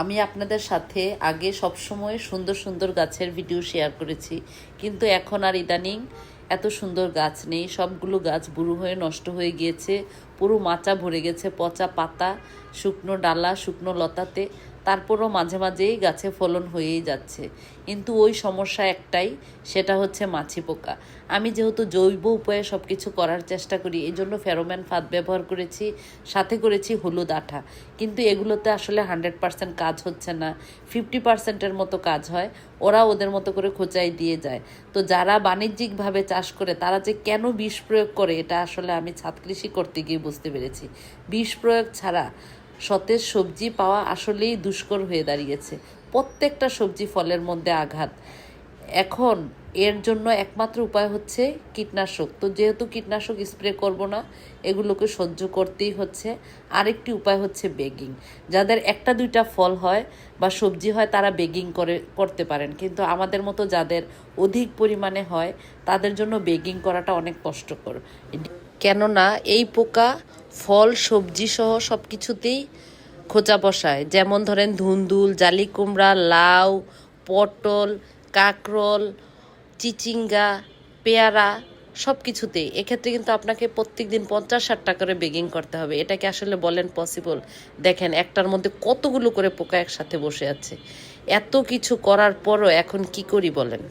আমি আপনাদের সাথে আগে সবসময় সুন্দর সুন্দর গাছের ভিডিও শেয়ার করেছি, কিন্তু এখন আর ইদানিং এত সুন্দর গাছ নেই। সবগুলো গাছ বুড়ো হয়ে নষ্ট হয়ে গিয়েছে, পুরো মাচা ভরে গেছে পচা পাতা, শুকনো ডালা, শুকনো লতাতে। তারপরও মাঝে মাঝেই গাছে ফলন হয়েই যাচ্ছে, কিন্তু ওই সমস্যা একটাই, সেটা হচ্ছে মাছি পোকা। আমি যেহেতু জৈব উপায়ে সব কিছু করার চেষ্টা করি, এই জন্য ফেরোম্যান ফাঁদ ব্যবহার করেছি, সাথে করেছি হলুদ আঠা, কিন্তু এগুলোতে আসলে 100% কাজ হচ্ছে না। 50%-এর মতো কাজ হয়, ওরা ওদের মতো করে খোঁচাই দিয়ে যায়। তো যারা বাণিজ্যিকভাবে চাষ করে তারা যে কেন বিষ প্রয়োগ করে, এটা আসলে আমি ছাদ কৃষি করতে গিয়ে বুঝতে পেরেছি। বিষ প্রয়োগ ছাড়া সতেজ সবজি পাওয়া আসলেই দুষ্কর হয়ে দাঁড়িয়েছে। প্রত্যেকটা সবজি ফলের মধ্যে আঘাত। এখন এর জন্য একমাত্র উপায় হচ্ছে কীটনাশক। তো যেহেতু কীটনাশক স্প্রে করব না, এগুলোকে সহ্য করতেই হচ্ছে। আরেকটি উপায় হচ্ছে বেগিং। যাদের একটা দুইটা ফল হয় বা সবজি হয় তারা বেগিং করতে পারেন, কিন্তু আমাদের মতো যাদের অধিক পরিমাণে হয় তাদের জন্য বেগিং করাটা অনেক কষ্টকর। কেননা এই পোকা ফল সবজি সহ সব কিছুতেই খোঁচা বসায়। যেমন ধরেন ধুন্দুল, জালি কুমড়া, লাউ, পটল, কাঁকরোল, চিচিঙ্গা, পেয়ারা, সব কিছুতেই। এক্ষেত্রে কিন্তু আপনাকে প্রত্যেক দিন 50-60টা করে বেগিং করতে হবে। এটাকে আসলে বলেন পসিবল? দেখেন একটার মধ্যে কতগুলো করে পোকা একসাথে বসে আছে। এত কিছু করার পরও এখন কি করি বলেন?